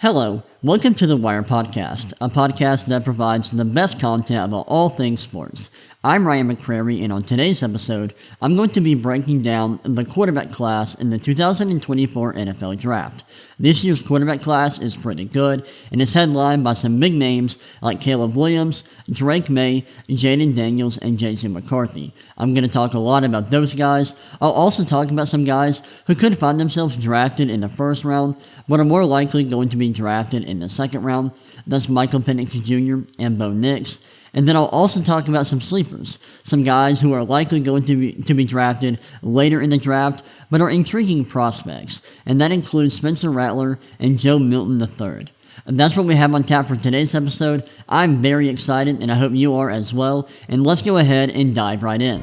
Hello, welcome to the Wire Podcast, a podcast that provides the best content about all things sports. I'm Ryan McCrary, and on today's episode, I'm going to be breaking down the quarterback class in the 2024 NFL Draft. This year's quarterback class is pretty good, and is headlined by some big names like Caleb Williams, Drake May, Jaden Daniels, and J.J. McCarthy. I'm going to talk a lot about those guys. I'll also talk about some guys who could find themselves drafted in the first round, but are more likely going to be drafted in the second round. That's Michael Penix Jr. and Bo Nix. And then I'll also talk about some sleepers, some guys who are likely going to be drafted later in the draft, but are intriguing prospects, and that includes Spencer Rattler and Joe Milton III. And that's what we have on tap for today's episode. I'm very excited, and I hope you are as well, and let's go ahead and dive right in.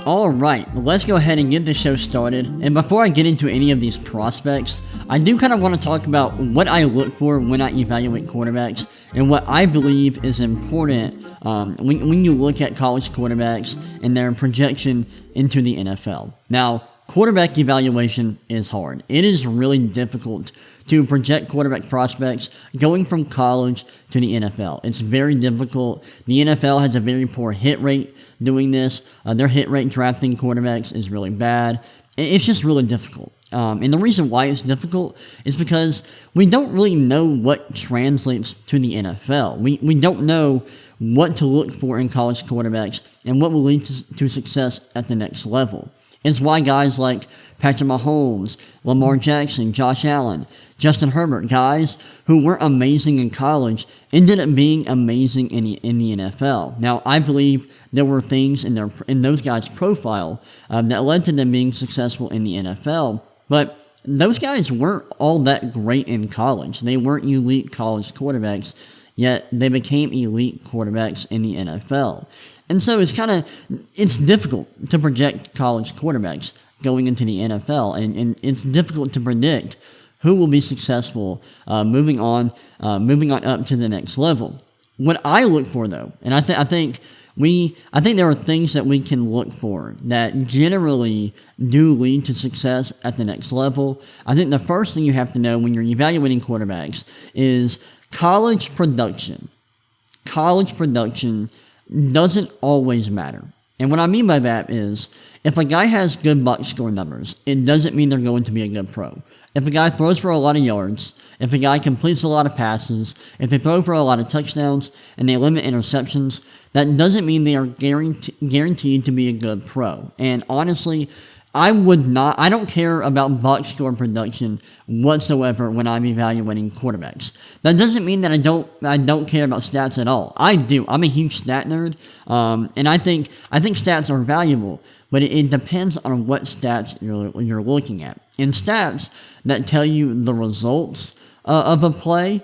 Alright, let's go ahead and get the show started, and before I get into any of these prospects, I do kind of want to talk about what I look for when I evaluate quarterbacks, and what I believe is important when you look at college quarterbacks and their projection into the NFL. Now, quarterback evaluation is hard. It is really difficult to project quarterback prospects going from college to the NFL. It's very difficult. The NFL has a very poor hit rate doing this. Their hit rate drafting quarterbacks is really bad. It's just really difficult. And the reason why it's difficult is because we don't really know what translates to the NFL. We don't know what to look for in college quarterbacks and what will lead to success at the next level. It's why guys like Patrick Mahomes, Lamar Jackson, Josh Allen, Justin Herbert, guys who weren't amazing in college, ended up being amazing in the NFL. Now, I believe there were things in those guys' profile that led to them being successful in the NFL, but those guys weren't all that great in college. They weren't elite college quarterbacks, yet they became elite quarterbacks in the NFL. And so it's difficult to project college quarterbacks going into the NFL, and it's difficult to predict who will be successful moving on up to the next level. What I look for, though, and I think there are things that we can look for that generally do lead to success at the next level. I think the first thing you have to know when you're evaluating quarterbacks is college production. College production doesn't always matter. And what I mean by that is, if a guy has good box score numbers, it doesn't mean they're going to be a good pro. If a guy throws for a lot of yards, if a guy completes a lot of passes, if they throw for a lot of touchdowns, and they limit interceptions, that doesn't mean they are guaranteed to be a good pro. And honestly, I don't care about box score production whatsoever when I'm evaluating quarterbacks. That doesn't mean that I don't care about stats at all. I do. I'm a huge stat nerd, and I think stats are valuable, but it depends on what stats you're looking at. And stats that tell you the results of a play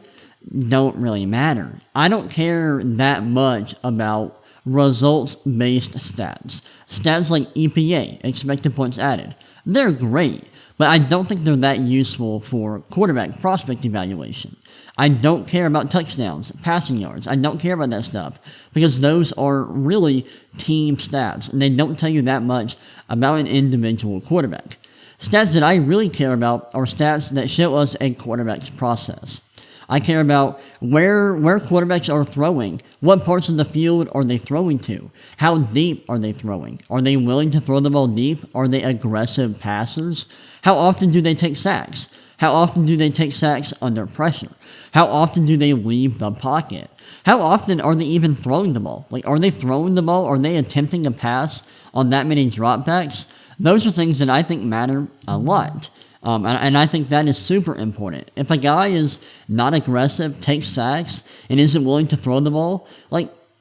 don't really matter. I don't care that much about results-based stats. Stats like EPA, expected points added, they're great, but I don't think they're that useful for quarterback prospect evaluation. I don't care about touchdowns, passing yards. I don't care about that stuff because those are really team stats, and they don't tell you that much about an individual quarterback. Stats that I really care about are stats that show us a quarterback's process. I care about where quarterbacks are throwing. What parts of the field are they throwing to? How deep are they throwing? Are they willing to throw the ball deep? Are they aggressive passers? How often do they take sacks? How often do they take sacks under pressure? How often do they leave the pocket? How often are they even throwing the ball? Are they throwing the ball? Are they attempting a pass on that many dropbacks? Those are things that I think matter a lot. And I think that is super important. If a guy is not aggressive, takes sacks, and isn't willing to throw the ball,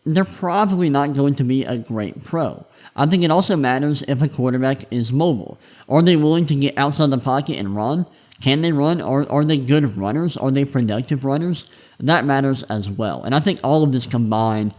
they're probably not going to be a great pro. I think it also matters if a quarterback is mobile. Are they willing to get outside the pocket and run? Can they run? Are they good runners? Are they productive runners? That matters as well. And I think all of this combined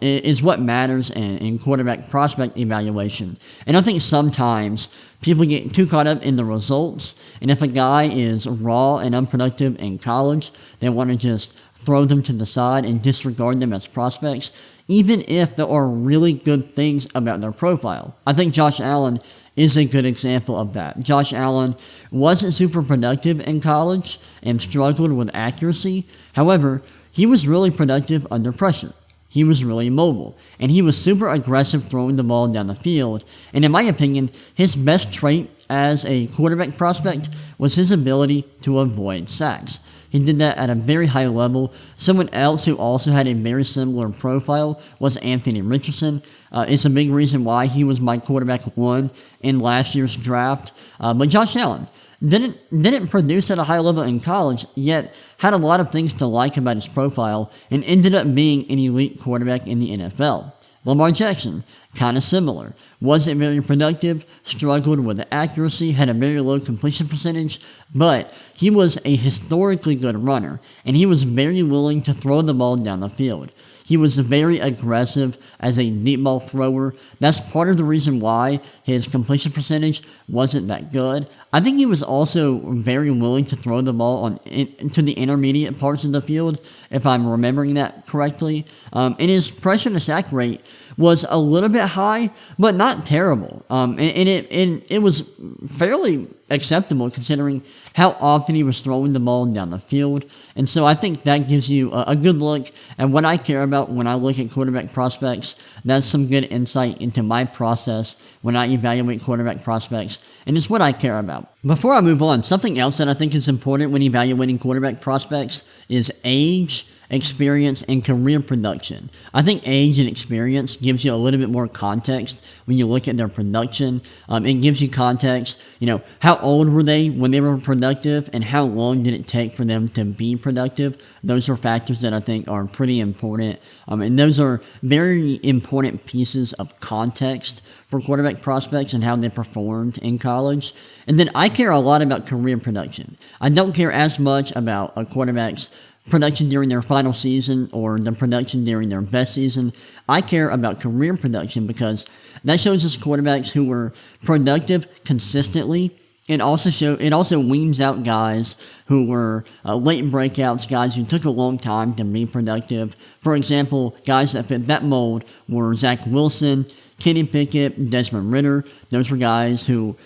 is what matters in quarterback prospect evaluation. And I think sometimes people get too caught up in the results, and if a guy is raw and unproductive in college, they want to just throw them to the side and disregard them as prospects, even if there are really good things about their profile. I think Josh Allen is a good example of that. Josh Allen wasn't super productive in college and struggled with accuracy. However, he was really productive under pressure. He was really mobile, and he was super aggressive throwing the ball down the field. And in my opinion, his best trait as a quarterback prospect was his ability to avoid sacks. He did that at a very high level. Someone else who also had a very similar profile was Anthony Richardson. It's a big reason why he was my quarterback 1 in last year's draft. But Josh Allen didn't produce at a high level in college, yet had a lot of things to like about his profile and ended up being an elite quarterback in the NFL. Lamar Jackson, kind of similar. Wasn't very productive, struggled with accuracy, had a very low completion percentage, but he was a historically good runner, and he was very willing to throw the ball down the field. He was very aggressive as a deep ball thrower. That's part of the reason why his completion percentage wasn't that good. I think he was also very willing to throw the ball to the intermediate parts of the field, if I'm remembering that correctly. And his pressure to sack rate was a little bit high, but not terrible. And it was fairly acceptable considering how often he was throwing the ball down the field. And so I think that gives you a good look at what I care about when I look at quarterback prospects. That's some good insight into my process when I evaluate quarterback prospects, and it's what I care about. Before I move on, something else that I think is important when evaluating quarterback prospects is age, experience, and career production. I think age and experience gives you a little bit more context when you look at their production. It gives you context, how old were they when they were productive and how long did it take for them to be productive. Those are factors that I think are pretty important. And those are very important pieces of context for quarterback prospects and how they performed in college. And then I care a lot about career production. I don't care as much about a quarterback's production during their final season or the production during their best season. I care about career production because that shows us quarterbacks who were productive consistently. It also weans out guys who were late breakouts, guys who took a long time to be productive. For example, guys that fit that mold were Zach Wilson, Kenny Pickett, Desmond Ridder. Those were guys who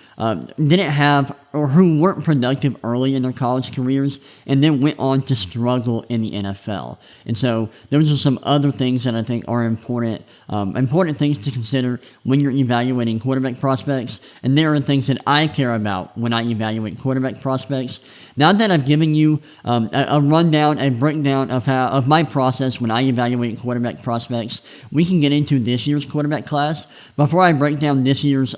didn't have or who weren't productive early in their college careers and then went on to struggle in the NFL. And so those are some other things that I think are important things to consider when you're evaluating quarterback prospects. And there are things that I care about when I evaluate quarterback prospects. Now that I've given you a rundown, a breakdown of my process when I evaluate quarterback prospects, we can get into this year's quarterback class. Before I break down this year's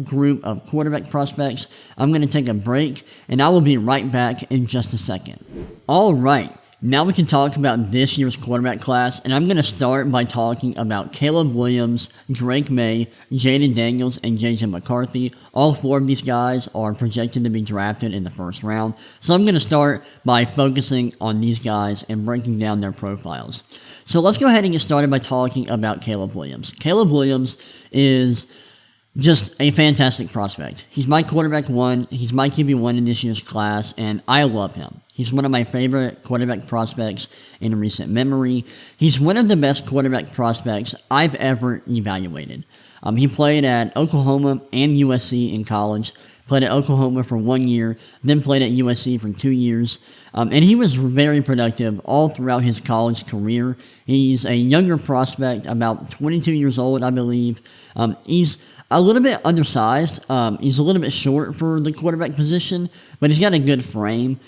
group of quarterback prospects, I'm going to take a break, and I will be right back in just a second. Alright, now we can talk about this year's quarterback class, and I'm going to start by talking about Caleb Williams, Drake May, Jaden Daniels, and JJ McCarthy. All 4 of these guys are projected to be drafted in the first round, so I'm going to start by focusing on these guys and breaking down their profiles. So let's go ahead and get started by talking about Caleb Williams. Caleb Williams is just a fantastic prospect. He's my quarterback 1. He's my QB1 in this year's class, and I love him. He's one of my favorite quarterback prospects in recent memory. He's one of the best quarterback prospects I've ever evaluated. He played at Oklahoma and USC in college, played at Oklahoma for 1 year, then played at USC for 2 years. And he was very productive all throughout his college career. He's a younger prospect, about 22 years old, I believe. He's a little bit undersized. He's a little bit short for the quarterback position, but he's got a good frame.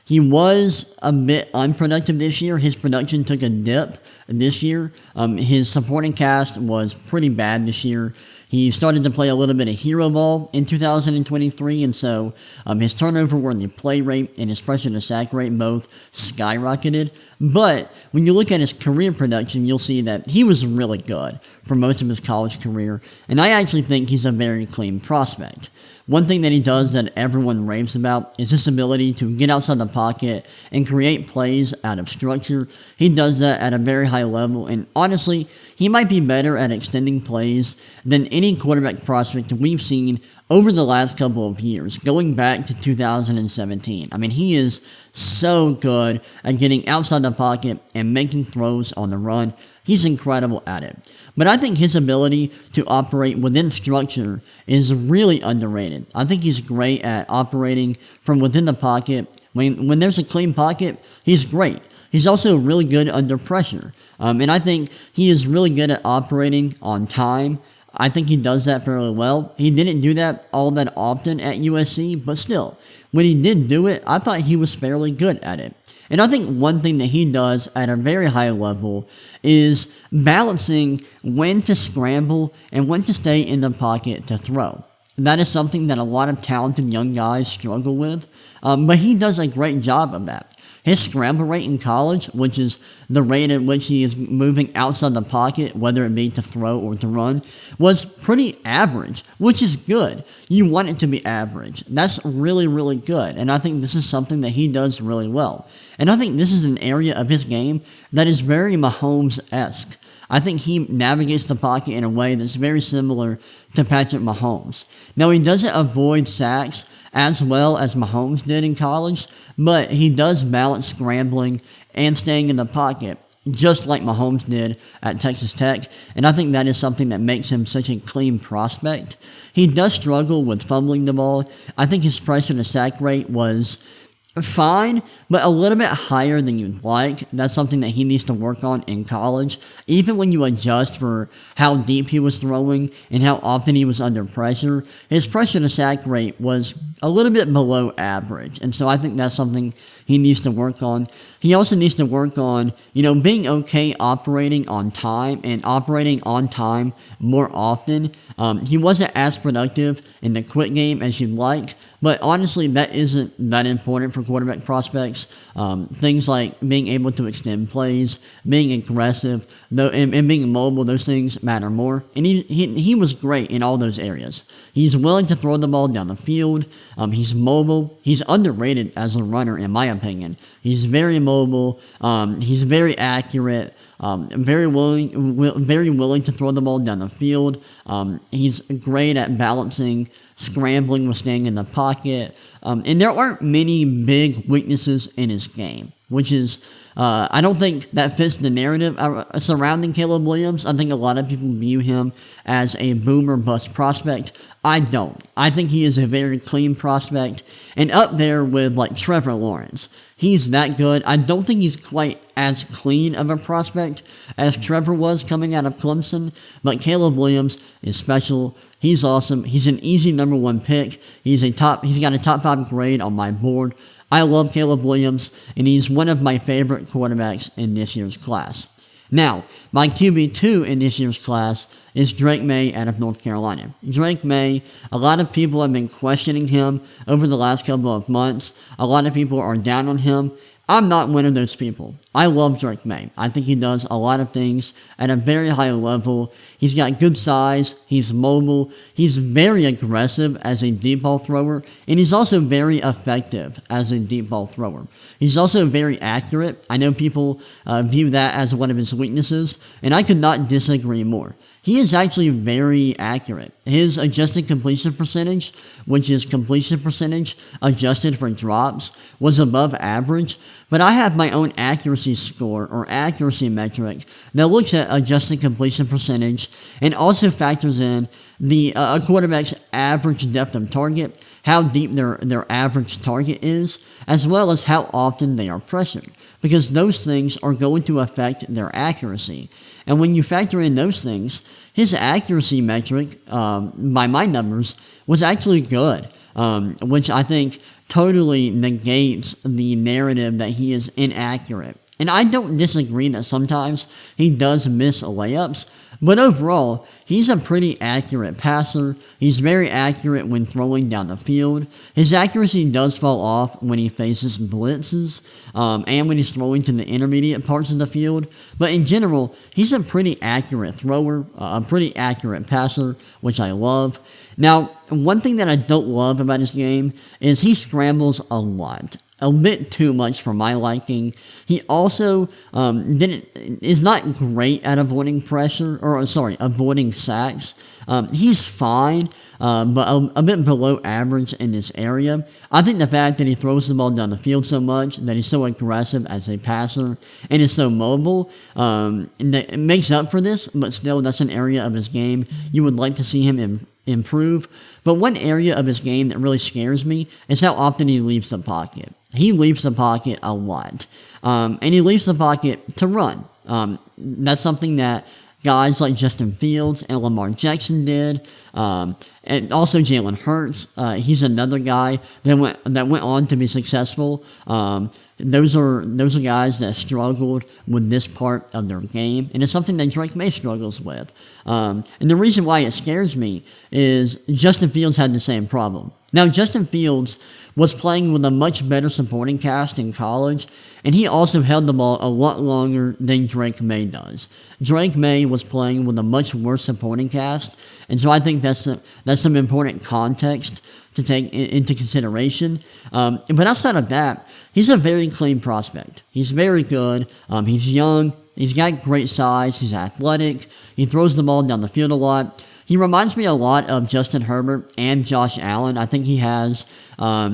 He was a bit unproductive this year. His production took a dip this year. His supporting cast was pretty bad this year. He started to play a little bit of hero ball in 2023, and so his turnover-worthy play rate and his pressure to sack rate both skyrocketed. But when you look at his career production, you'll see that he was really good for most of his college career, and I actually think he's a very clean prospect. One thing that he does that everyone raves about is his ability to get outside the pocket and create plays out of structure. He does that at a very high level, and honestly, he might be better at extending plays than any quarterback prospect we've seen over the last couple of years, going back to 2017. I mean, he is so good at getting outside the pocket and making throws on the run. He's incredible at it. But I think his ability to operate within structure is really underrated. I think he's great at operating from within the pocket. When there's a clean pocket, he's great. He's also really good under pressure. And I think he is really good at operating on time. I think he does that fairly well. He didn't do that all that often at USC, but still, when he did do it, I thought he was fairly good at it. And I think one thing that he does at a very high level is balancing when to scramble and when to stay in the pocket to throw. That is something that a lot of talented young guys struggle with, but he does a great job of that. His scramble rate in college, which is the rate at which he is moving outside the pocket, whether it be to throw or to run, was pretty average, which is good. You want it to be average. That's really, really good. And I think this is something that he does really well. And I think this is an area of his game that is very Mahomes-esque. I think he navigates the pocket in a way that's very similar to Patrick Mahomes. Now, he doesn't avoid sacks as well as Mahomes did in college, but he does balance scrambling and staying in the pocket, just like Mahomes did at Texas Tech, and I think that is something that makes him such a clean prospect. He does struggle with fumbling the ball. I think his pressure to sack rate was fine, but a little bit higher than you'd like. That's something that he needs to work on in college. Even when you adjust for how deep he was throwing and how often he was under pressure, his pressure to sack rate was a little bit below average. And so I think that's something he needs to work on. He also needs to work on, being okay operating on time and operating on time more often. He wasn't as productive in the quick game as you'd like, but honestly, that isn't that important for quarterback prospects. Things like being able to extend plays, being aggressive, and being mobile, those things matter more. And he was great in all those areas. He's willing to throw the ball down the field. He's mobile. He's underrated as a runner, in my opinion. He's very mobile. He's very accurate. Very willing to throw the ball down the field. He's great at balancing scrambling with staying in the pocket. And there aren't many big weaknesses in his game, which is, I don't think that fits the narrative surrounding Caleb Williams. I think a lot of people view him as a boom or bust prospect. I don't. I think he is a very clean prospect, and up there with like Trevor Lawrence. He's that good. I don't think he's quite as clean of a prospect as Trevor was coming out of Clemson, but Caleb Williams is special. He's awesome. He's an easy number one pick. He's got a top 5 grade on my board. I love Caleb Williams, and he's one of my favorite quarterbacks in this year's class. Now, my QB2 in this year's class is Drake May out of North Carolina. Drake May, a lot of people have been questioning him over the last couple of months. A lot of people are down on him. I'm not one of those people. I love Drake May. I think he does a lot of things at a very high level. He's got good size. He's mobile. He's very aggressive as a deep ball thrower, and he's also very effective as a deep ball thrower. He's also very accurate. I know people view that as one of his weaknesses, and I could not disagree more. He is actually very accurate. His adjusted completion percentage, which is completion percentage adjusted for drops, was above average, but I have my own accuracy score or accuracy metric that looks at adjusted completion percentage and also factors in a quarterback's average depth of target, how deep their average target is, as well as how often they are pressured, because those things are going to affect their accuracy. And when you factor in those things, his accuracy metric, by my numbers, was actually good, which I think totally negates the narrative that he is inaccurate. And I don't disagree that sometimes he does miss layups, but overall, he's a pretty accurate passer. He's very accurate when throwing down the field. His accuracy does fall off when he faces blitzes, and when he's throwing to the intermediate parts of the field. But in general, he's a pretty accurate thrower, a pretty accurate passer, which I love. Now, one thing that I don't love about his game is he scrambles a lot. a bit too much for my liking. He also is not great at avoiding pressure, or sorry, avoiding sacks. He's fine, but a bit below average in this area. I think the fact that he throws the ball down the field so much, that he's so aggressive as a passer, and is so mobile, that makes up for this, but still that's an area of his game you would like to see him improve. But one area of his game that really scares me is how often he leaves the pocket. He leaves the pocket a lot, and he leaves the pocket to run. That's something that guys like Justin Fields and Lamar Jackson did, and also Jalen Hurts. He's another guy that went on to be successful. Those are guys that struggled with this part of their game, and it's something that Drake May struggles with. And the reason why it scares me is Justin Fields had the same problem. Now, Justin Fields was playing with a much better supporting cast in college, and he also held the ball a lot longer than Drake May does. Drake May was playing with a much worse supporting cast, and so I think that's some important context to take into consideration. But outside of that, he's a very clean prospect. He's very good. He's young. He's got great size. He's athletic. He throws the ball down the field a lot. He reminds me a lot of Justin Herbert and Josh Allen. I think he has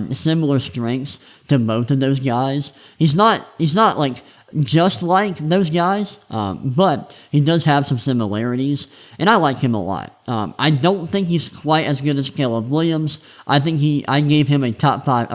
similar strengths to both of those guys. He's not like just like those guys, but he does have some similarities, and I like him a lot. I don't think he's quite as good as Caleb Williams. I gave him a top 10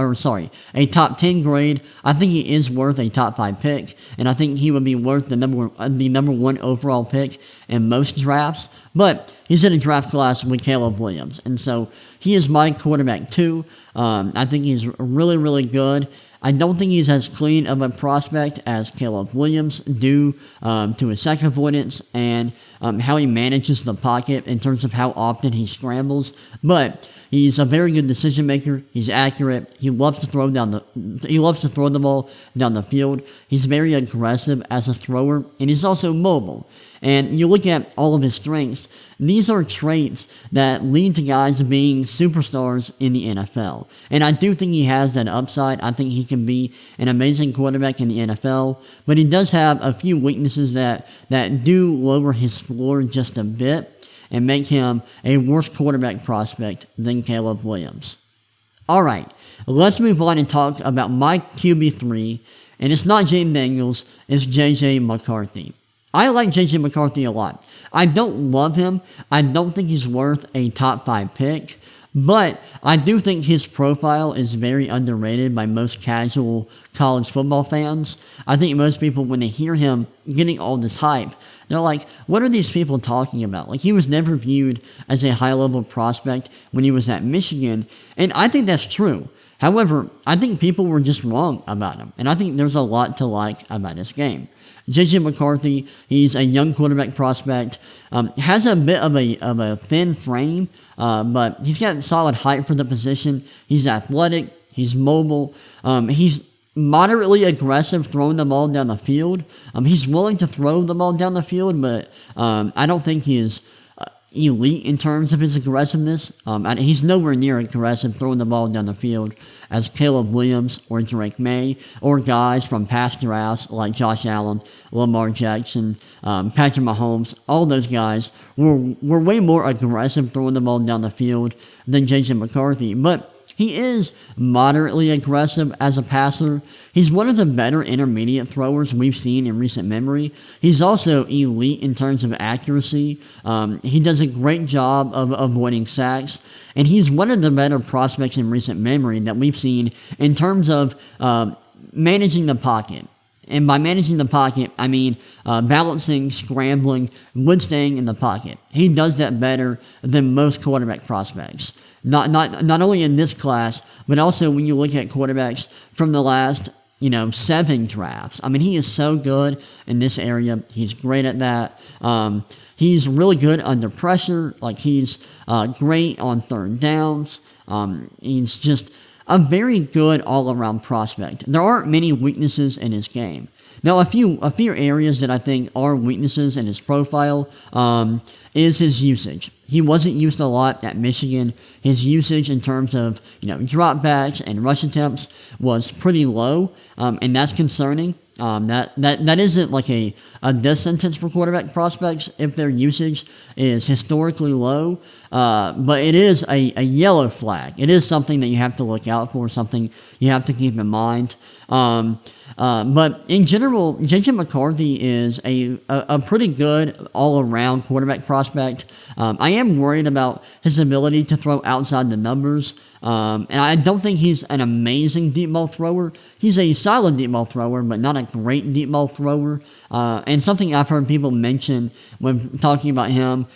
grade. I think he is worth a top 5 pick, and I think he would be worth the number 1 overall pick in most drafts, but he's in a draft class with Caleb Williams, and so he is my quarterback 2. I think he's really, really good. I don't think he's as clean of a prospect as Caleb Williams due to his sack avoidance and how he manages the pocket in terms of how often he scrambles. But he's a very good decision maker. He's accurate. He loves to throw the ball down the field. He's very aggressive as a thrower, and he's also mobile. And you look at all of his strengths, these are traits that lead to guys being superstars in the NFL. And I do think he has that upside. I think he can be an amazing quarterback in the NFL, but he does have a few weaknesses that do lower his floor just a bit and make him a worse quarterback prospect than Caleb Williams. Alright, let's move on and talk about my QB3, and it's not Jaden Daniels, it's J.J. McCarthy. I like J.J. McCarthy a lot. I don't love him. I don't think he's worth a top 5 pick, but I do think his profile is very underrated by most casual college football fans. I think most people, when they hear him getting all this hype, they're like, what are these people talking about? Like, he was never viewed as a high-level prospect when he was at Michigan, and I think that's true. However, I think people were just wrong about him, and I think there's a lot to like about his game. J.J. McCarthy, he's a young quarterback prospect, has a bit of a thin frame, but he's got solid height for the position. He's athletic, he's mobile, he's moderately aggressive throwing the ball down the field. He's willing to throw the ball down the field, but I don't think he is elite in terms of his aggressiveness. He's nowhere near aggressive throwing the ball down the field as Caleb Williams or Drake May or guys from past drafts like Josh Allen, Lamar Jackson, Patrick Mahomes. All those guys were way more aggressive throwing the ball down the field than J.J. McCarthy, but he is moderately aggressive as a passer. He's one of the better intermediate throwers we've seen in recent memory. He's also elite in terms of accuracy. He does a great job of avoiding sacks, and he's one of the better prospects in recent memory that we've seen in terms of managing the pocket. And by managing the pocket, I mean balancing, scrambling, with staying in the pocket. He does that better than most quarterback prospects. Not only in this class, but also when you look at quarterbacks from the last, 7 drafts. I mean, he is so good in this area. He's great at that. He's really good under pressure. Like, he's great on third downs. He's just a very good all-around prospect. There aren't many weaknesses in his game. Now, a few areas that I think are weaknesses in his profile is his usage. He wasn't used a lot at Michigan. His usage in terms of dropbacks and rush attempts was pretty low, and that's concerning. That isn't like a death sentence for quarterback prospects if their usage is historically low, but it is a yellow flag. It is something that you have to look out for, something you have to keep in mind. But in general, J.J. McCarthy is a pretty good all-around quarterback prospect. I am worried about his ability to throw outside the numbers. And I don't think he's an amazing deep ball thrower. He's a solid deep ball thrower, but not a great deep ball thrower. And something I've heard people mention when talking about him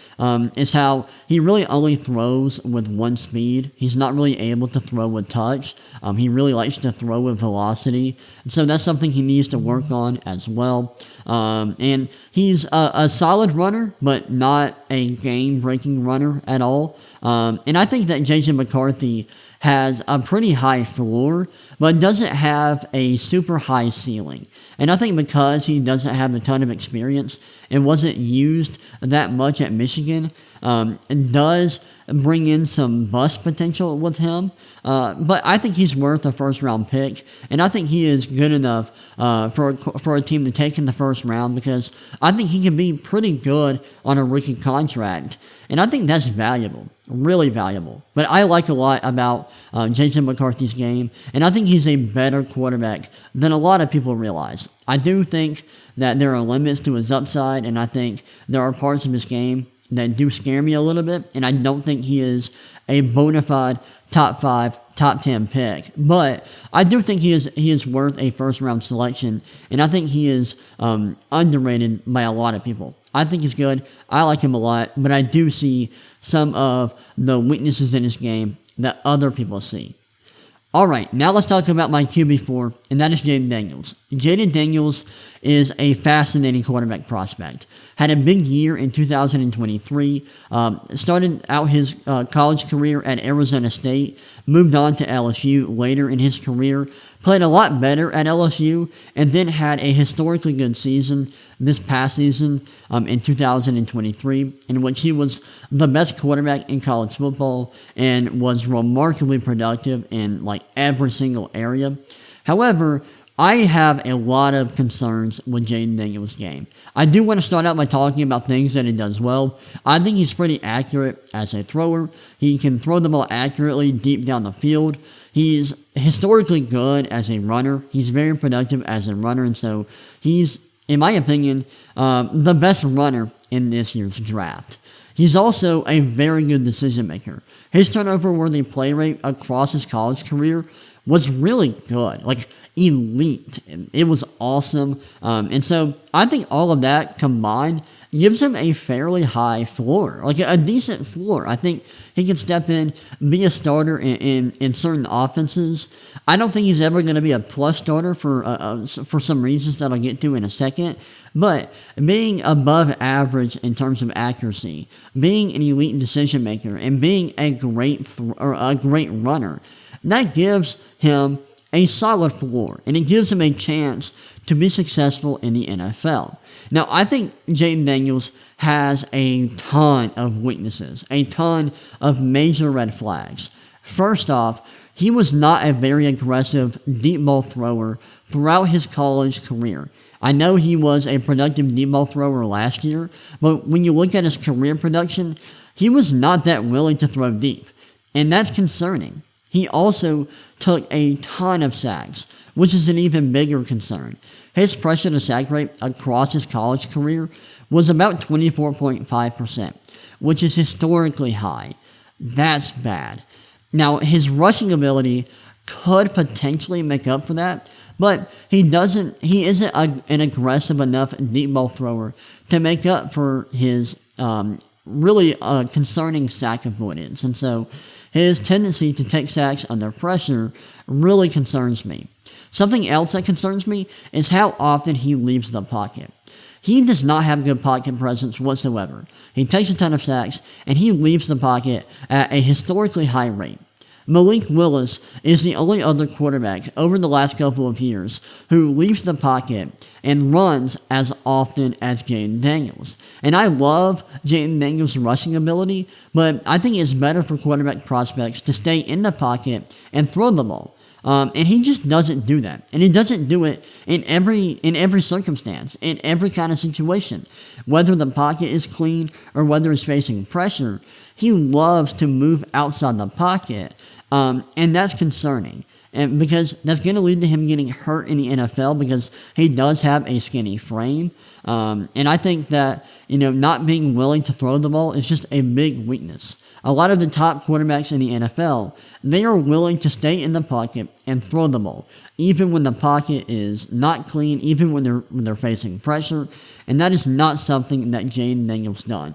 is how he really only throws with one speed. He's not really able to throw with touch. He really likes to throw with velocity. So that's something he needs to work on as well. And he's a solid runner, but not a game-breaking runner at all. And I think that J.J. McCarthy has a pretty high floor, but doesn't have a super high ceiling. And I think because he doesn't have a ton of experience and wasn't used that much at Michigan, it does bring in some bust potential with him. But I think he's worth a first-round pick, and I think he is good enough for a team to take in the first round because I think he can be pretty good on a rookie contract, and I think that's valuable, really valuable. But I like a lot about J.J. McCarthy's game, and I think he's a better quarterback than a lot of people realize. I do think that there are limits to his upside, and I think there are parts of his game that do scare me a little bit, and I don't think he is a bona fide top 5, top 10 pick. But I do think he is worth a first-round selection, and I think he is underrated by a lot of people. I think he's good. I like him a lot, but I do see some of the weaknesses in his game that other people see. Alright, now let's talk about my QB4, and that is Jayden Daniels. Jayden Daniels is a fascinating quarterback prospect. Had a big year in 2023, started out his college career at Arizona State, moved on to LSU later in his career, played a lot better at LSU, and then had a historically good season this past season in 2023, in which he was the best quarterback in college football and was remarkably productive in like every single area. However, I have a lot of concerns with Jayden Daniels' game. I do want to start out by talking about things that he does well. I think he's pretty accurate as a thrower. He can throw the ball accurately deep down the field. He's historically good as a runner. He's very productive as a runner, and so he's, in my opinion, the best runner in this year's draft. He's also a very good decision maker. His turnover-worthy play rate across his college career was really good, like elite. It was awesome. And so I think all of that combined gives him a fairly high floor, like a decent floor. I think he can step in, be a starter in certain offenses. I don't think he's ever going to be a plus starter for some reasons that I'll get to in a second. But being above average in terms of accuracy, being an elite decision maker, and being a great runner, that gives him a solid floor, and it gives him a chance to be successful in the NFL. Now, I think Jayden Daniels has a ton of weaknesses, a ton of major red flags. First off, he was not a very aggressive deep ball thrower throughout his college career. I know he was a productive deep ball thrower last year, but when you look at his career production, he was not that willing to throw deep, and that's concerning. He also took a ton of sacks, which is an even bigger concern. His pressure to sack rate across his college career was about 24.5%, which is historically high. That's bad. Now, his rushing ability could potentially make up for that, but he isn't an aggressive enough deep ball thrower to make up for his really concerning sack avoidance. And so his tendency to take sacks under pressure really concerns me. Something else that concerns me is how often he leaves the pocket. He does not have good pocket presence whatsoever. He takes a ton of sacks, and he leaves the pocket at a historically high rate. Malik Willis is the only other quarterback over the last couple of years who leaves the pocket and runs as often as Jayden Daniels. And I love Jayden Daniels' rushing ability, but I think it's better for quarterback prospects to stay in the pocket and throw the ball. And he just doesn't do that. And he doesn't do it in every circumstance, in every kind of situation. Whether the pocket is clean or whether he's facing pressure, he loves to move outside the pocket, and that's concerning. And because that's going to lead to him getting hurt in the NFL because he does have a skinny frame. And I think that, not being willing to throw the ball is just a big weakness. A lot of the top quarterbacks in the NFL, they are willing to stay in the pocket and throw the ball, even when the pocket is not clean, even when they're facing pressure. And that is not something that Jayden Daniels does.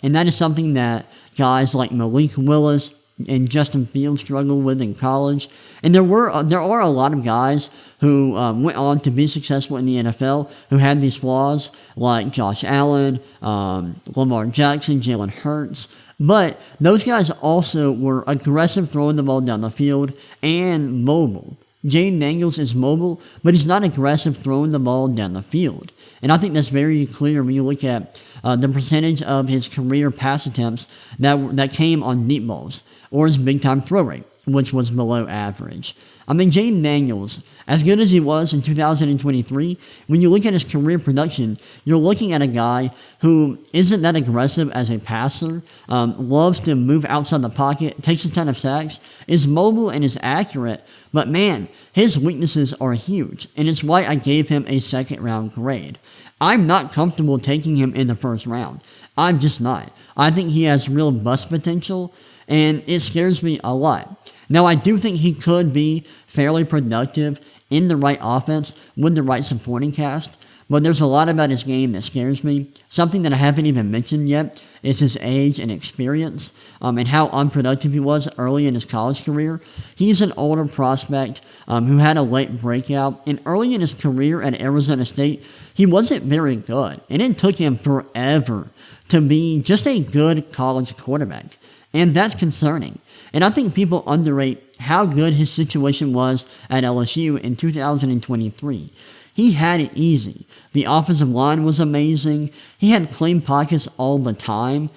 And that is something that guys like Malik Willis and Justin Fields struggled with in college. And there are a lot of guys who went on to be successful in the NFL who had these flaws, like Josh Allen, Lamar Jackson, Jalen Hurts. But those guys also were aggressive throwing the ball down the field and mobile. Jayden Daniels is mobile, but he's not aggressive throwing the ball down the field. And I think that's very clear when you look at the percentage of his career pass attempts that came on deep balls, or his big-time throw rate, which was below average. I mean, Jayden Daniels, as good as he was in 2023, when you look at his career production, you're looking at a guy who isn't that aggressive as a passer, loves to move outside the pocket, takes a ton of sacks, is mobile and is accurate, but man, his weaknesses are huge, and it's why I gave him a second-round grade. I'm not comfortable taking him in the first round. I'm just not. I think he has real bust potential, and it scares me a lot. Now, I do think he could be fairly productive in the right offense with the right supporting cast, but there's a lot about his game that scares me. Something that I haven't even mentioned yet is his age and experience, and how unproductive he was early in his college career. He's an older prospect who had a late breakout, and early in his career at Arizona State, he wasn't very good, and it took him forever to be just a good college quarterback, and that's concerning. And I think people underrate how good his situation was at LSU in 2023. He had it easy. The offensive line was amazing. He had clean pockets all the time.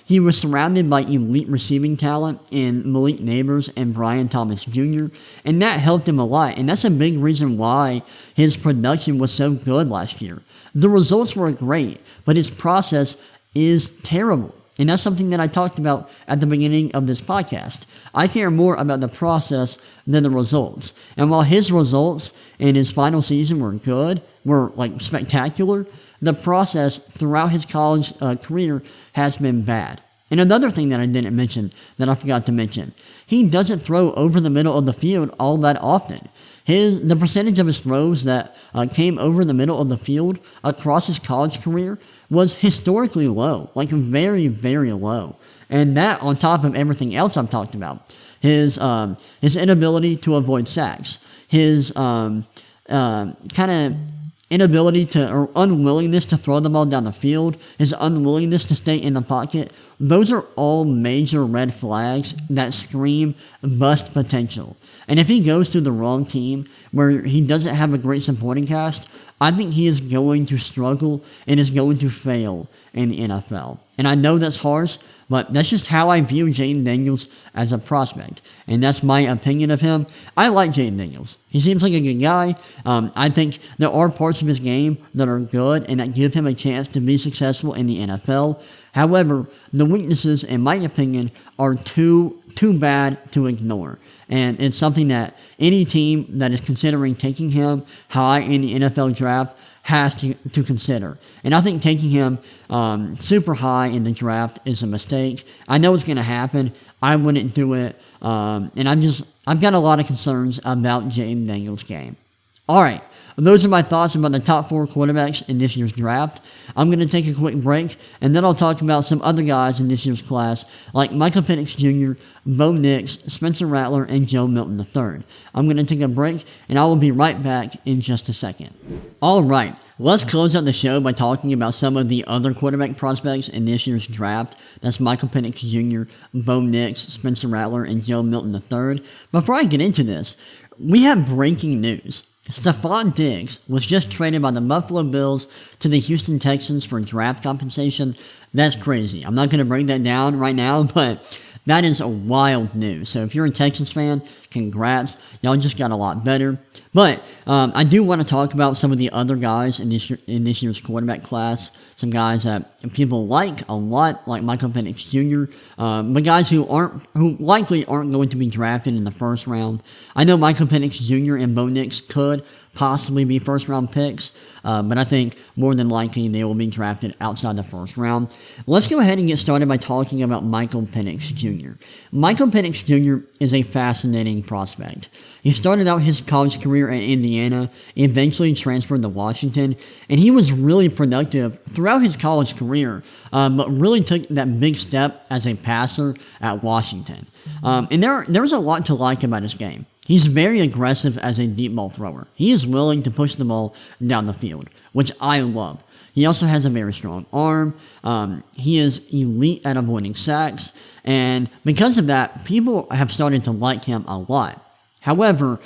He was surrounded by elite receiving talent in Malik Neighbors and Brian Thomas Jr., and that helped him a lot. And that's a big reason why his production was so good last year. The results were great, but his process is terrible. And that's something that I talked about at the beginning of this podcast. I care more about the process than the results. And while his results in his final season were spectacular, the process throughout his college career has been bad. And another thing that I didn't mention, that I forgot to mention, he doesn't throw over the middle of the field all that often. The percentage of his throws that came over the middle of the field across his college career was historically low, very, very low. And that on top of everything else I've talked about, his inability to avoid sacks, his inability or unwillingness to throw the ball down the field, his unwillingness to stay in the pocket, those are all major red flags that scream bust potential. And if he goes to the wrong team where he doesn't have a great supporting cast, I think he is going to struggle and is going to fail in the NFL. And I know that's harsh, but that's just how I view Jayden Daniels as a prospect. And that's my opinion of him. I like Jayden Daniels. He seems like a good guy. I think there are parts of his game that are good and that give him a chance to be successful in the NFL. However, the weaknesses, in my opinion, are too bad to ignore. And it's something that any team that is considering taking him high in the NFL draft has to consider. And I think taking him super high in the draft is a mistake. I know it's going to happen. I wouldn't do it. And I've got a lot of concerns about Jayden Daniels' game. Alright, those are my thoughts about the top 4 quarterbacks in this year's draft. I'm going to take a quick break, and then I'll talk about some other guys in this year's class, like Michael Penix Jr., Bo Nix, Spencer Rattler, and Joe Milton III. I'm going to take a break, and I will be right back in just a second. Alright, let's close out the show by talking about some of the other quarterback prospects in this year's draft. That's Michael Penix Jr., Bo Nix, Spencer Rattler, and Joe Milton III. Before I get into this, we have breaking news. Stephon Diggs was just traded by the Buffalo Bills to the Houston Texans for draft compensation. That's crazy. I'm not going to break that down right now, but that is a wild news. So if you're a Texans fan, congrats. Y'all just got a lot better. But I do want to talk about some of the other guys in this year's quarterback class. Some guys that people like a lot, like Michael Penix Jr., but guys who likely aren't going to be drafted in the first round. I know Michael Penix Jr. and Bo Nix could possibly be first-round picks, but I think more than likely they will be drafted outside the first round. Let's go ahead and get started by talking about Michael Penix Jr. Michael Penix Jr. is a fascinating prospect. He started out his college career at Indiana, eventually transferred to Washington, and he was really productive throughout his college career, but really took that big step as a passer at Washington. And there's a lot to like about his game. He's very aggressive as a deep ball thrower. He is willing to push the ball down the field, which I love. He also has a very strong arm. He is elite at avoiding sacks, and because of that, people have started to like him a lot. However,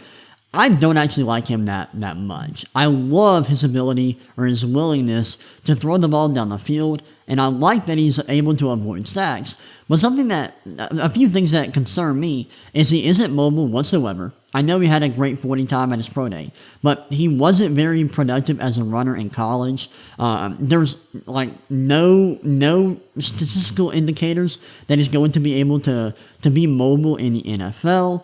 I don't actually like him that much. I love his ability or his willingness to throw the ball down the field, and I like that he's able to avoid sacks. But a few things that concern me is he isn't mobile whatsoever. I know he had a great 40 time at his pro day, but he wasn't very productive as a runner in college. There's no statistical indicators that he's going to be able to be mobile in the NFL.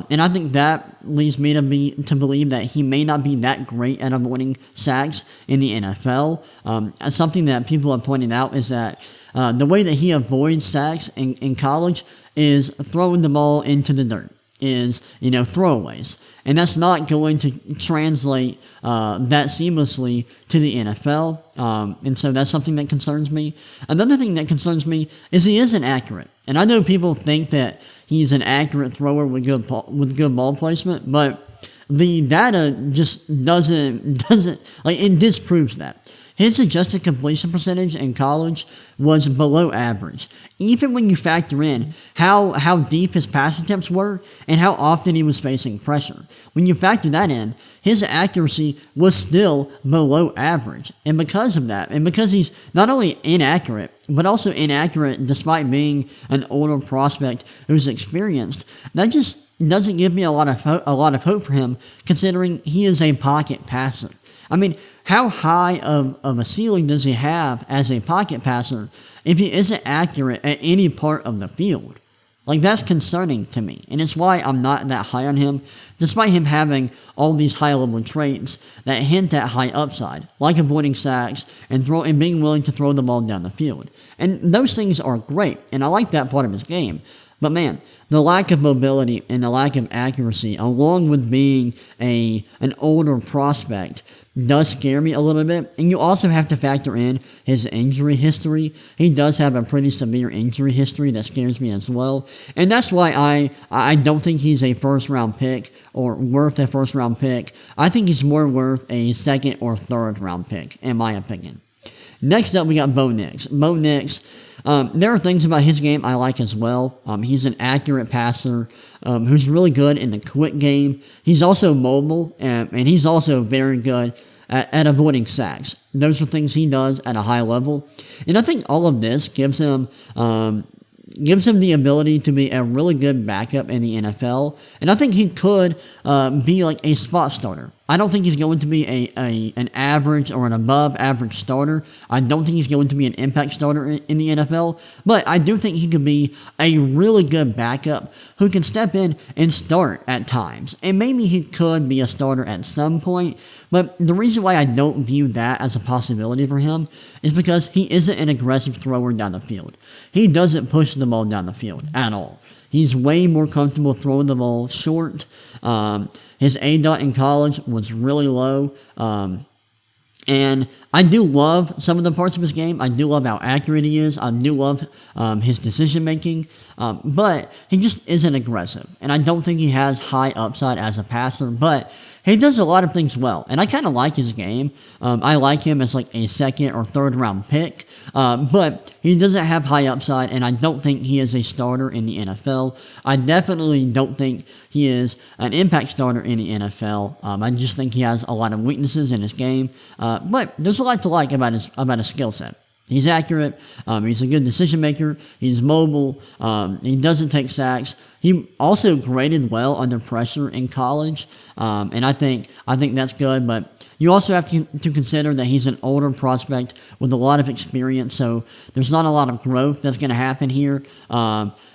And I think that leads me to believe that he may not be that great at avoiding sacks in the NFL. Something that people have pointed out is that the way that he avoids sacks in college is throwing the ball into the dirt, is throwaways. And that's not going to translate that seamlessly to the NFL. And so that's something that concerns me. Another thing that concerns me is he isn't accurate. And I know people think that he's an accurate thrower with good ball placement, but the data just doesn't it disproves that. His adjusted completion percentage in college was below average, even when you factor in how deep his pass attempts were and how often he was facing pressure. When you factor that in, his accuracy was still below average. And because of that, and because he's not only inaccurate, but also inaccurate despite being an older prospect who's experienced, that just doesn't give me a lot of hope for him, considering he is a pocket passer. I mean, how high of a ceiling does he have as a pocket passer if he isn't accurate at any part of the field? That's concerning to me, and it's why I'm not that high on him, despite him having all these high-level traits that hint at high upside, like avoiding sacks and being willing to throw the ball down the field. And those things are great, and I like that part of his game. But man, the lack of mobility and the lack of accuracy, along with being an older prospect, does scare me a little bit. And you also have to factor in his injury history. He does have a pretty severe injury history that scares me as well. And that's why I don't think he's a first-round pick or worth a first-round pick. I think he's more worth a second or third-round pick, in my opinion. Next up, we got Bo Nix. Bo Nix, there are things about his game I like as well. He's an accurate passer who's really good in the quick game. He's also mobile, and he's also very good at avoiding sacks. Those are things he does at a high level. And I think all of this gives him the ability to be a really good backup in the NFL. And I think he could be like a spot starter. I don't think he's going to be an average or an above average starter. I don't think he's going to be an impact starter in the NFL, but I do think he could be a really good backup who can step in and start at times. And maybe he could be a starter at some point, but the reason why I don't view that as a possibility for him is because he isn't an aggressive thrower down the field. He doesn't push the ball down the field at all. He's way more comfortable throwing the ball short. His A-dot in college was really low. And I do love some of the parts of his game. I do love how accurate he is. I do love his decision making. But he just isn't aggressive. And I don't think he has high upside as a passer. But he does a lot of things well. And I kind of like his game. I like him as like a second or third round pick. But he doesn't have high upside. And I don't think he is a starter in the NFL. I definitely don't think he is an impact starter in the NFL. I just think he has a lot of weaknesses in his game. But there's a lot to like about his skill set. He's accurate. He's a good decision maker. He's mobile. He doesn't take sacks. He also graded well under pressure in college, and I think that's good. But you also have to consider that he's an older prospect with a lot of experience, so there's not a lot of growth that's going to happen here.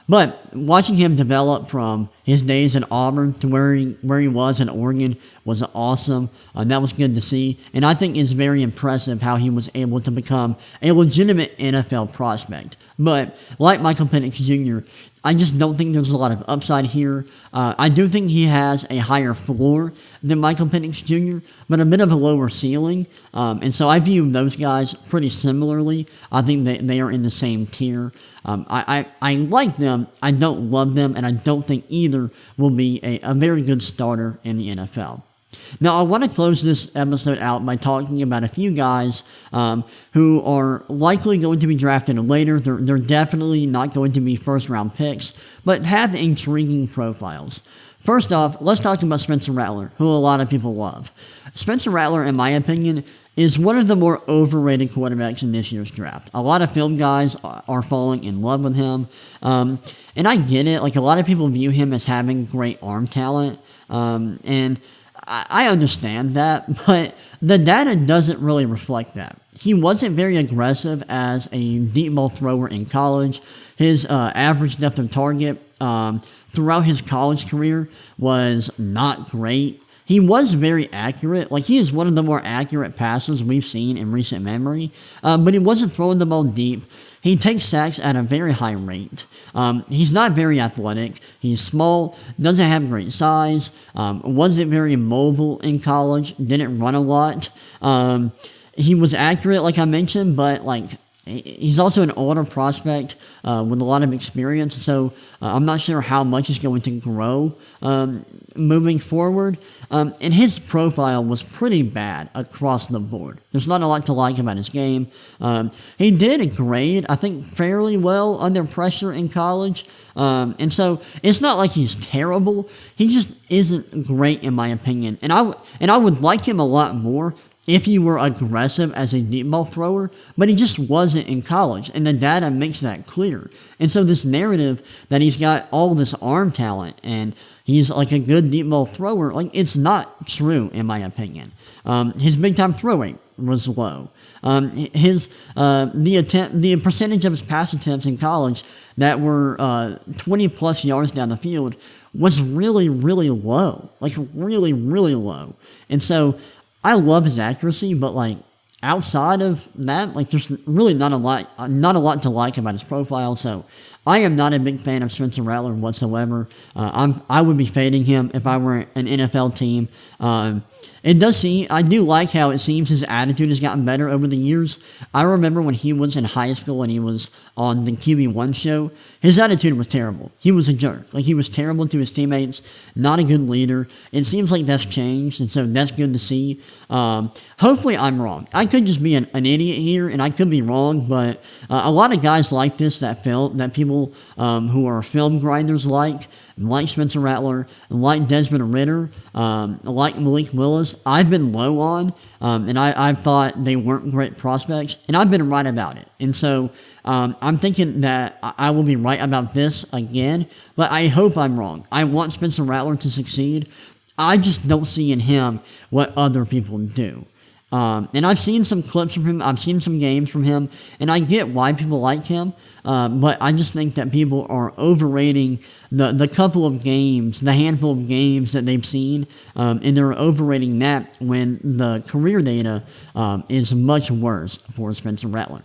But watching him develop from his days at Auburn to where he was in Oregon was awesome. That was good to see. And I think it's very impressive how he was able to become a legitimate NFL prospect. But like Michael Penix Jr., I just don't think there's a lot of upside here. I do think he has a higher floor than Michael Penix Jr., but a bit of a lower ceiling. And so I view those guys pretty similarly. I think that they are in the same tier. I like them, I don't love them, and I don't think either will be a very good starter in the NFL. Now, I want to close this episode out by talking about a few guys who are likely going to be drafted later. They're definitely not going to be first-round picks, but have intriguing profiles. First off, let's talk about Spencer Rattler, who a lot of people love. Spencer Rattler, in my opinion, is one of the more overrated quarterbacks in this year's draft. A lot of film guys are falling in love with him, and I get it. Like, a lot of people view him as having great arm talent, and I understand that, but the data doesn't really reflect that. He wasn't very aggressive as a deep ball thrower in college. His average depth of target throughout his college career was not great. He was very accurate. Like, he is one of the more accurate passers we've seen in recent memory, but he wasn't throwing the ball deep. He takes sacks at a very high rate. He's not very athletic. He's small, doesn't have great size, wasn't very mobile in college, didn't run a lot. He was accurate, like I mentioned, but like he's also an older prospect with a lot of experience, so I'm not sure how much he's going to grow moving forward. And his profile was pretty bad across the board. There's not a lot to like about his game. He did grade, I think, fairly well under pressure in college. And so it's not like he's terrible. He just isn't great in my opinion. And I would like him a lot more if he were aggressive as a deep ball thrower, but he just wasn't in college, and the data makes that clear. And so this narrative that he's got all this arm talent and he's like a good deep ball thrower, like, it's not true in my opinion. His big time throw rate was low. The percentage of his pass attempts in college that were 20 plus yards down the field was really, really low. Like, really, really low. And so I love his accuracy, but like outside of that, like, there's really not a lot to like about his profile. So I am not a big fan of Spencer Rattler whatsoever. I would be fading him if I were an NFL team. I do like how it seems his attitude has gotten better over the years. I remember when he was in high school and he was on the QB1 show, his attitude was terrible. He was a jerk. Like, he was terrible to his teammates, not a good leader. It seems like that's changed, and so that's good to see. Hopefully I'm wrong. I could just be an idiot here, and I could be wrong, but a lot of guys like this that people who are film grinders like Spencer Rattler, like Desmond Ridder, like Malik Willis, I've been low on, and I thought they weren't great prospects, and I've been right about it. And so I'm thinking that I will be right about this again, but I hope I'm wrong. I want Spencer Rattler to succeed. I just don't see in him what other people do. And I've seen some clips from him, I've seen some games from him, and I get why people like him, but I just think that people are overrating the couple of games, the handful of games that they've seen, and they're overrating that when the career data is much worse for Spencer Rattler.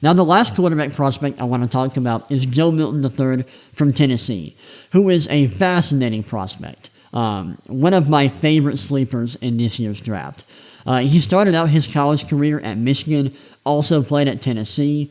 Now, the last quarterback prospect I want to talk about is Joe Milton III from Tennessee, who is a fascinating prospect. one of my favorite sleepers in this year's draft. He started out his college career at Michigan, also played at Tennessee.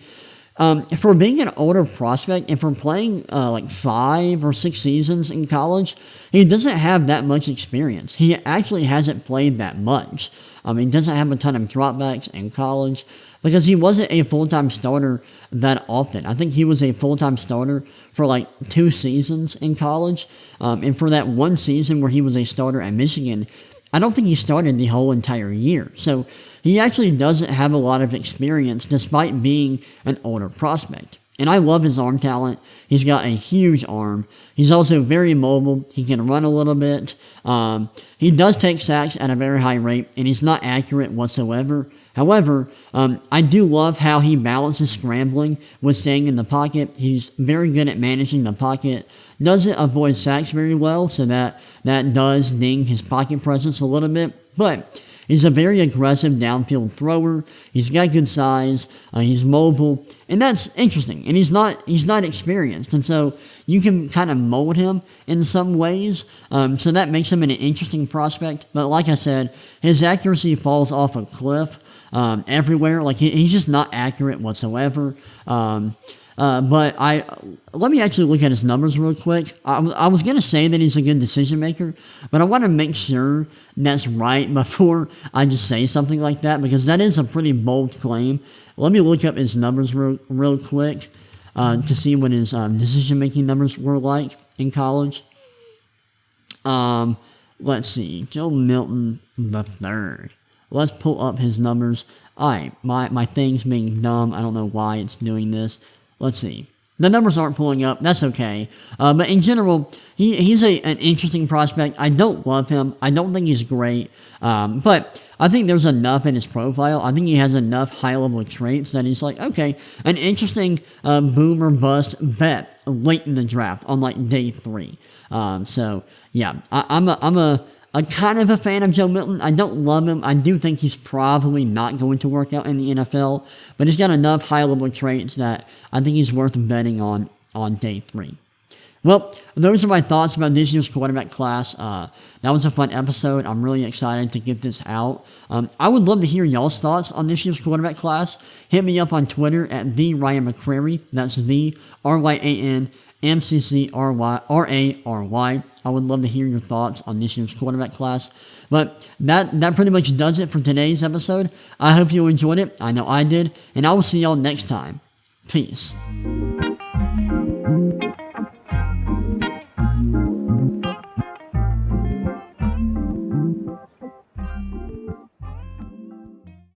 For being an older prospect and for playing like 5 or 6 seasons in college, he doesn't have that much experience. He actually hasn't played that much. He doesn't have a ton of dropbacks in college because he wasn't a full-time starter that often. I think he was a full-time starter for like 2 seasons in college. And for that 1 season where he was a starter at Michigan, I don't think he started the whole entire year. So he actually doesn't have a lot of experience despite being an older prospect. And I love his arm talent. He's got a huge arm. He's also very mobile. He can run a little bit. He does take sacks at a very high rate, and he's not accurate whatsoever. However, I do love how he balances scrambling with staying in the pocket. He's very good at managing the pocket. Doesn't avoid sacks very well, so that does ding his pocket presence a little bit. But he's a very aggressive downfield thrower. He's got good size. He's mobile, and that's interesting. And he's not experienced, and so you can kind of mold him in some ways. So that makes him an interesting prospect. But like I said, his accuracy falls off a cliff everywhere. Like he's just not accurate whatsoever. But let me actually look at his numbers real quick. I was going to say that he's a good decision maker, but I want to make sure that's right before I just say something like that, because that is a pretty bold claim. Let me look up his numbers real quick to see what his decision making numbers were like in college. Let's see, Joe Milton III. Let's pull up his numbers. Alright, my thing's being dumb. I don't know why it's doing this. Let's see. The numbers aren't pulling up. That's okay. But in general, he's an interesting prospect. I don't love him. I don't think he's great. But I think there's enough in his profile. I think he has enough high-level traits that he's like, okay, an interesting boom or bust bet late in the draft on like day 3. So yeah, I'm a kind of a fan of Joe Milton. I don't love him. I do think he's probably not going to work out in the NFL, but he's got enough high-level traits that I think he's worth betting on day 3. Well, those are my thoughts about this year's quarterback class. That was a fun episode. I'm really excited to get this out. I would love to hear y'all's thoughts on this year's quarterback class. Hit me up on Twitter at @RyanMcCrary. That's RyanMcCrary. I would love to hear your thoughts on this year's quarterback class. But that pretty much does it for today's episode. I hope you enjoyed it. I know I did. And I will see y'all next time. Peace.